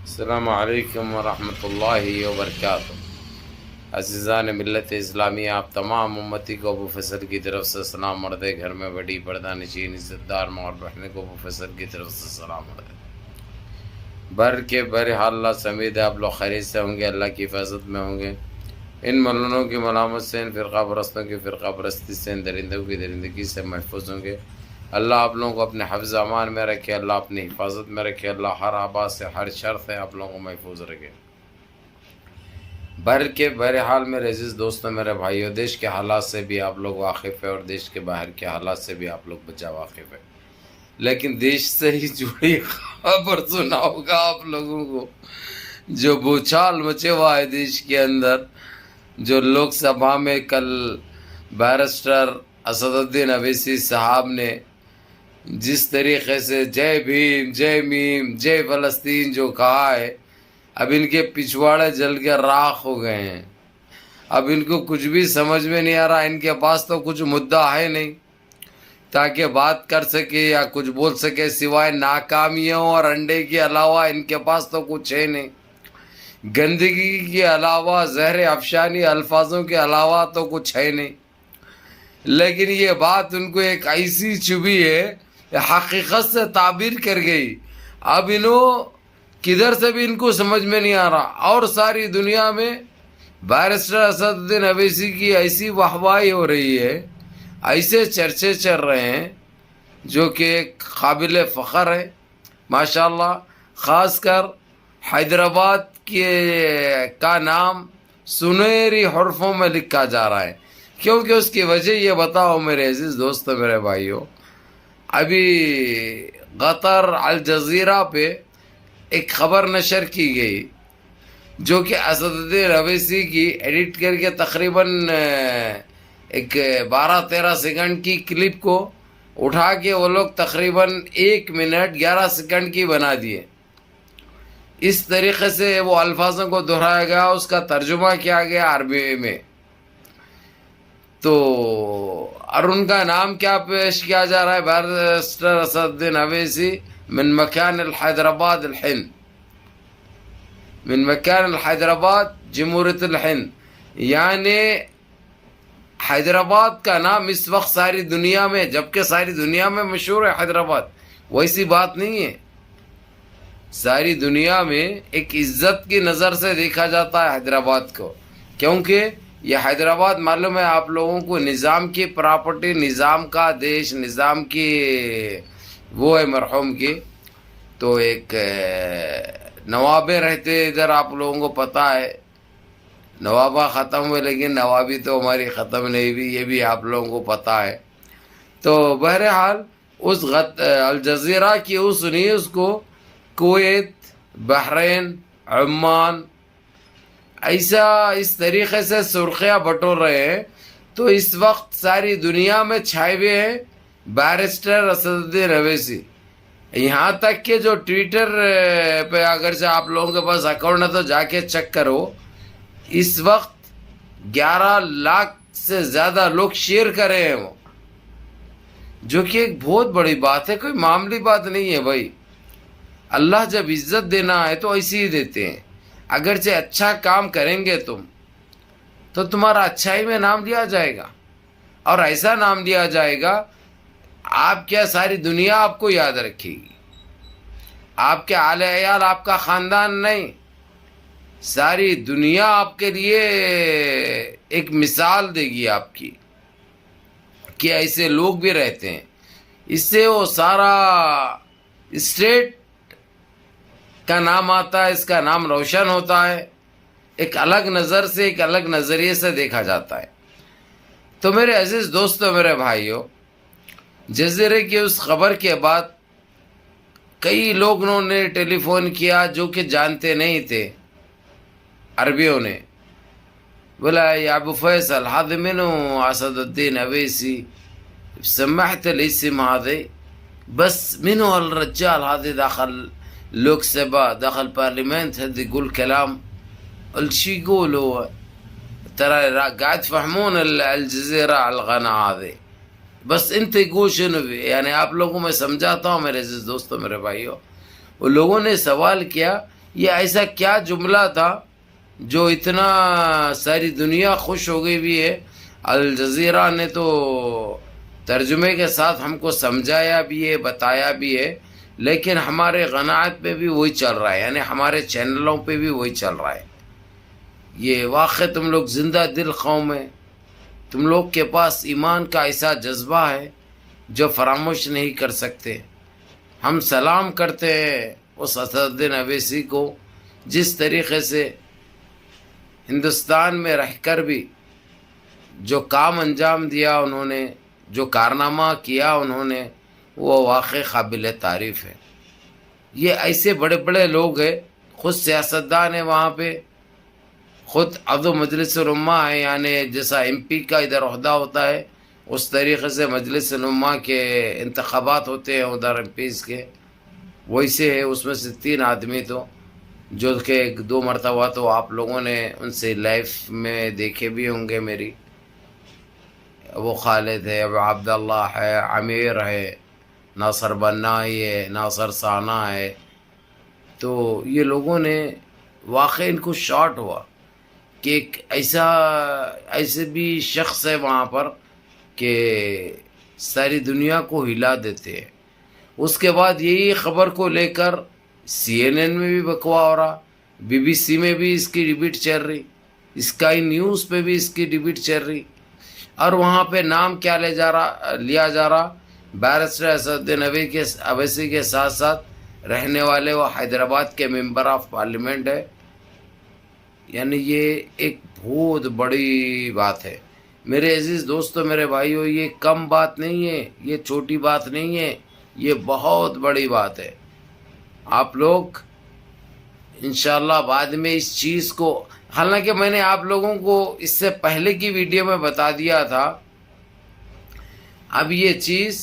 السلام علیکم ورحمۃ اللہ وبرکاتہ۔ عزیزان ملت اسلامی، آپ تمام امتی کو ابو فیصل کی طرف سے سلام مرد گھر میں بڑی پردہ نشین عزت دار ماں اور بہن کو ابو فیصل کی طرف سے سلام مرد بر کے بہرحال اللہ سمید ہے، آپ لوگ خیریت سے ہوں گے، اللہ کی حفاظت میں ہوں گے، ان ملونوں کی ملامت سے، ان فرقہ پرستوں کی فرقہ پرستی سے، ان درندوں کی درندگی سے محفوظ ہوں گے۔ اللہ آپ لوگوں کو اپنے حفظ امان میں رکھے، اللہ اپنی حفاظت میں رکھے، اللہ ہر آباد سے ہر شر سے آپ لوگوں کو محفوظ رکھے۔ بر کے بہرحال میرے عزیز دوستوں، میرے بھائیوں، دیش کے حالات سے بھی آپ لوگ واقف ہیں اور دیش کے باہر کے حالات سے بھی آپ لوگ بچا واقف ہے، لیکن دیش سے ہی جڑی خبر سنا ہوگا آپ لوگوں کو، جو بھوچال مچے ہوا ہے دیش کے اندر، جو لوک سبھا میں کل بیرسٹر اسد الدین اویسی صاحب نے جس طریقے سے جے بھیم جے میم جے فلسطین جو کہا ہے، اب ان کے پچھواڑے جل کے راکھ ہو گئے ہیں۔ اب ان کو کچھ بھی سمجھ میں نہیں آ رہا، ان کے پاس تو کچھ مدعا ہے نہیں تاکہ بات کر سکے یا کچھ بول سکے، سوائے ناکامیوں اور انڈے کے علاوہ ان کے پاس تو کچھ ہے نہیں۔ گندگی کے علاوہ، زہر افشانی الفاظوں کے علاوہ تو کچھ ہے نہیں، لیکن یہ بات ان کو ایک ایسی چبھی ہے، حقیقت سے تعبیر کر گئی۔ اب انہوں کدھر سے بھی ان کو سمجھ میں نہیں آ رہا، اور ساری دنیا میں بیرسٹر اسد الدین اویسی کی ایسی واہواہی ہو رہی ہے، ایسے چرچے چل رہے ہیں جو کہ ایک قابل فخر ہے ماشاءاللہ۔ خاص کر حیدرآباد کا نام سنہری حرفوں میں لکھا جا رہا ہے، کیونکہ اس کی وجہ یہ بتاؤ میرے عزیز دوستو، میرے بھائیوں، ابھی قطر الجزیرہ پہ ایک خبر نشر کی گئی جو کہ اسد الدین اویسی کی ایڈٹ کر کے تقریباً ایک 12-13 سیکنڈ کی کلپ کو اٹھا کے وہ لوگ تقریباً 1 منٹ 11 سیکنڈ کی بنا دیے۔ اس طریقے سے وہ الفاظوں کو دہرایا گیا، اس کا ترجمہ کیا گیا عربی میں، تو اور ان کا نام کیا پیش کیا جا رہا ہے؟ بیرسٹر اسد الدین اویسی من مکان الحیدرآباد الہند، من مکان الحیدرآباد جمہوریت الہند، یعنی حیدرآباد کا نام اس وقت ساری دنیا میں، جبکہ ساری دنیا میں مشہور ہے حیدرآباد، ویسی بات نہیں ہے۔ ساری دنیا میں ایک عزت کی نظر سے دیکھا جاتا ہے حیدرآباد کو، کیونکہ یہ حیدرآباد معلوم ہے آپ لوگوں کو نظام کی پراپرٹی، نظام کا دیش، نظام کی وہ ہے مرحوم کی، تو ایک نوابے رہتے ادھر، آپ لوگوں کو پتہ ہے، نوابہ ختم ہوئے لیکن نوابی تو ہماری ختم نہیں ہوئی، یہ بھی آپ لوگوں کو پتہ ہے۔ تو بہرحال اس الجزیرہ کی اس نیوز کو کویت، بحرین، عمان ایسا اس طریقے سے سرخیاں بٹور رہے ہیں، تو اس وقت ساری دنیا میں چھائے ہوئے ہیں بیرسٹر اسد الدین اویسی۔ یہاں تک کہ جو ٹویٹر پہ اگرچہ آپ لوگوں کے پاس اکاؤنٹ ہے تو جا کے چیک کرو، اس وقت 11 لاکھ سے زیادہ لوگ شیئر کر رہے ہیں وہ، جو کہ ایک بہت بڑی بات ہے، کوئی معمولی بات نہیں ہے بھائی۔ اللہ جب عزت دینا ہے تو ایسے ہی دیتے ہیں، اگرچہ اچھا کام کریں گے تم تو تمہارا اچھائی میں نام لیا جائے گا، اور ایسا نام لیا جائے گا، آپ کیا ساری دنیا آپ کو یاد رکھے گی، آپ کے اہل عیال، آپ کا خاندان نہیں، ساری دنیا آپ کے لیے ایک مثال دے گی آپ کی کہ ایسے لوگ بھی رہتے ہیں۔ اس سے وہ سارا اسٹیٹ کا نام آتا ہے، اس کا نام روشن ہوتا ہے، ایک الگ نظر سے، ایک الگ نظریے سے دیکھا جاتا ہے۔ تو میرے عزیز دوستو، میرے بھائیوں، جزیرے کی اس خبر کے بعد کئی لوگوں نے ٹیلی فون کیا جو کہ جانتے نہیں تھے، عربیوں نے، بولا يا ابو فيصل هذا منو اسد الدين اويسي؟ سمعت الاسم هذا، بس منو الرجال هذا داخل لوك سبا، داخل بارلمنت، هذا يقول كلام، قلت شو يقول هو؟ ترى قاعد تفهمون الجزيرة على القناة هذه، بس انت يقول شنو يعني آپ لوگوں میں سمجھاتا ہوں میرے عزیز دوستوں، میرے بھائیوں۔ وہ لوگوں نے سوال کیا یہ ایسا کیا جملہ تھا جو اتنا ساری دنیا خوش ہو گئی بھی ہے. الجزیرہ نے تو ترجمے کے ساتھ ہم کو سمجھایا بھی ہے، بتایا بھی ہے، لیکن ہمارے قناعت پہ بھی وہی چل رہا ہے، یعنی ہمارے چینلوں پہ بھی وہی چل رہا ہے. یہ واقع تم لوگ زندہ دل قوم ہے، تم لوگ کے پاس ایمان کا ایسا جذبہ ہے جو فراموش نہیں کر سکتے. ہم سلام کرتے ہیں اس اسدالدین اویسی کو، جس طریقے سے ہندوستان میں رہ کر بھی جو کام انجام دیا انہوں نے، جو کارنامہ کیا انہوں نے، وہ واقعی قابل تعریف ہے. یہ ایسے بڑے بڑے لوگ ہیں، خود سیاستدان ہیں وہاں پہ، خود عضو مجلس الامہ ہے، یعنی جیسا ایم پی کا ادھر عہدہ ہوتا ہے اس طریقے سے مجلس الامہ کے انتخابات ہوتے ہیں ادھر ایم پیز کے، ویسے ہے. اس میں سے 3 آدمی تو جو کہ 2 مرتبہ تو آپ لوگوں نے ان سے لائف میں دیکھے بھی ہوں گے میری. وہ خالد ہے، ابو عبداللہ ہے، عمیر ہے، ناصر بنائی ہے، ناصر ثانا ہے. تو یہ لوگوں نے واقعی ان کو شارٹ ہوا کہ ایک ایسے بھی شخص ہے وہاں پر کہ ساری دنیا کو ہلا دیتے ہیں. اس کے بعد یہی خبر کو لے کر CNN میں بھی بکوا ہو رہا، BBC میں بھی اس کی ڈبیٹ چل رہی، اسکائی نیوز پہ بھی اس کی ڈبیٹ چل رہی، اور وہاں پہ نام کیا لیا جا رہا بیرسٹر اسدالدین اویسی کے ساتھ ساتھ رہنے والے وہ حیدرآباد کے ممبر آف پارلیمنٹ ہے. یعنی یہ ایک بہت بڑی بات ہے میرے عزیز دوستو، میرے بھائیو. یہ کم بات نہیں ہے، یہ چھوٹی بات نہیں ہے، یہ بہت بڑی بات ہے. آپ لوگ انشاءاللہ بعد میں اس چیز کو، حالانکہ میں نے آپ لوگوں کو اس سے پہلے کی ویڈیو میں بتا دیا تھا، اب یہ چیز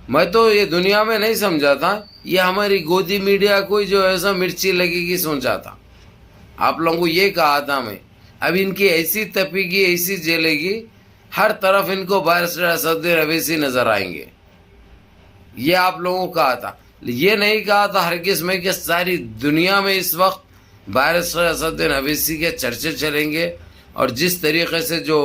میں تو یہ دنیا میں نہیں سمجھا تھا، یہ ہماری گودی میڈیا کو جو ایسا مرچی لگے گی سوچا تھا. آپ لوگوں کو یہ کہا تھا میں، اب ان کی ایسی تپے گی، ایسی جلے گی، ہر طرف ان کو بیرسٹر اسدالدین اویسی نظر آئیں گے. یہ آپ لوگوں کو کہا تھا. یہ نہیں کہا تھا ہرگز میں کہ ساری دنیا میں اس وقت بیرسٹر اسدالدین اویسی کے چرچے چلیں گے، اور جس طریقے سے جو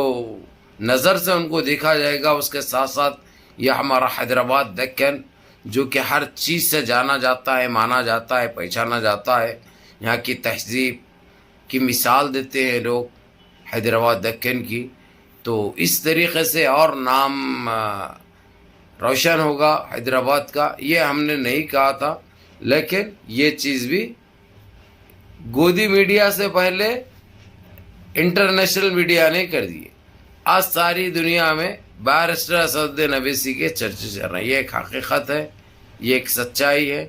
نظر سے ان کو دیکھا جائے گا، اس کے ساتھ ساتھ یہ ہمارا حیدرآباد دکن جو کہ ہر چیز سے جانا جاتا ہے، مانا جاتا ہے، پہچانا جاتا ہے، یہاں کی تہذیب کی مثال دیتے ہیں لوگ حیدرآباد دکن کی. تو اس طریقے سے اور نام روشن ہوگا حیدرآباد کا. یہ ہم نے نہیں کہا تھا، لیکن یہ چیز بھی گودی میڈیا سے پہلے انٹرنیشنل میڈیا نے کر دی. آج ساری دنیا میں بیرسٹر اسدالدین اویسی کے چرچے چل رہے ہیں. یہ ایک حقیقت ہے، یہ ایک سچائی ہے،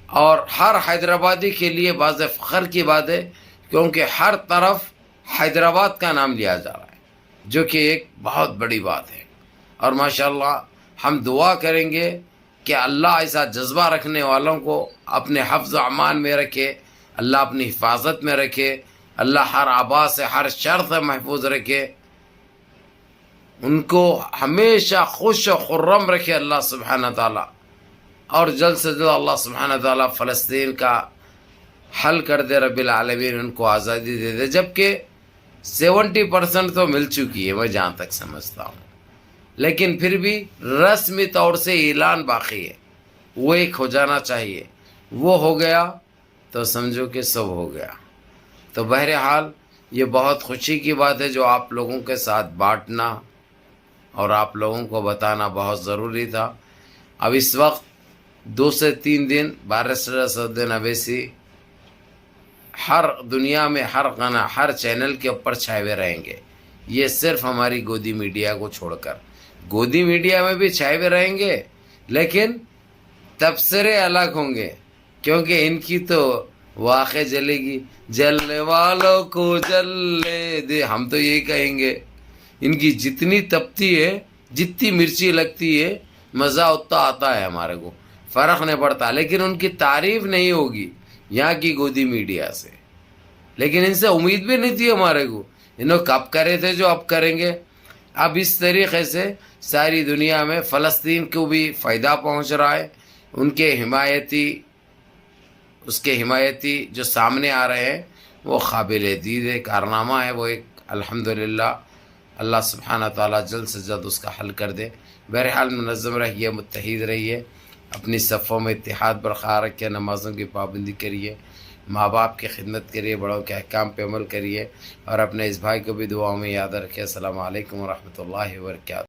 اور ہر حیدرآبادی کے لیے باعث فخر کی بات ہے، کیونکہ ہر طرف حیدرآباد کا نام لیا جا رہا ہے، جو کہ ایک بہت بڑی بات ہے. اور ماشاءاللہ ہم دعا کریں گے کہ اللہ ایسا جذبہ رکھنے والوں کو اپنے حفظ و امان میں رکھے، اللہ اپنی حفاظت میں رکھے، اللہ ہر آبا سے، ہر شر سے محفوظ رکھے، ان کو ہمیشہ خوش و خرم رکھے اللہ سبحانہ تعالیٰ. اور جلد سے جلد اللہ سبحانہ تعالیٰ فلسطین کا حل کر دے، رب العالمین ان کو آزادی دے دے. جبکہ 70% تو مل چکی ہے میں جہاں تک سمجھتا ہوں، لیکن پھر بھی رسمی طور سے اعلان باقی ہے، وہ ایک ہو جانا چاہیے. وہ ہو گیا تو سمجھو کہ سب ہو گیا. تو بہرحال یہ بہت خوشی کی بات ہے جو آپ لوگوں کے ساتھ بانٹنا اور آپ لوگوں کو بتانا بہت ضروری تھا. اب اس وقت 2 سے 3 دن بیرسٹر اسدالدین اویسی ہر دنیا میں ہر چینل کے اوپر چھائے ہوئے رہیں گے. یہ صرف ہماری گودی میڈیا کو چھوڑ کر، گودی میڈیا میں بھی چھائے ہوئے رہیں گے، لیکن تبصرے الگ ہوں گے، کیونکہ ان کی تو واقع جلے گی. جلنے والوں کو جلنے دے، ہم تو یہی کہیں گے. ان کی جتنی تپتی ہے، جتنی مرچی لگتی ہے، مزہ اتنا آتا ہے، ہمارے کو فرق نہیں پڑتا. لیکن ان کی تعریف نہیں ہوگی یہاں کی گودی میڈیا سے. لیکن ان سے امید بھی نہیں تھی ہمارے کو، انہوں کب کرے تھے جو اب کریں گے. اب اس طریقے سے ساری دنیا میں فلسطین کو بھی فائدہ پہنچ رہا ہے، ان کے حمایتی اس کے حمایتی جو سامنے آ رہے ہیں وہ قابل دید کارنامہ ہے، وہ ایک الحمدللہ اللہ سبحانہ تعالیٰ جلد سے جلد اس کا حل کر دے۔ بہرحال منظم رہیے، متحد رہیے، اپنی صفوں میں اتحاد برقرار رکھیے، نمازوں کی پابندی کریے، ماں باپ کی خدمت کریے، بڑوں کے احکام پہ عمل کریے، اور اپنے اس بھائی کو بھی دعاؤں میں یاد رکھیں۔ السلام علیکم ورحمۃ اللہ وبرکاتہ۔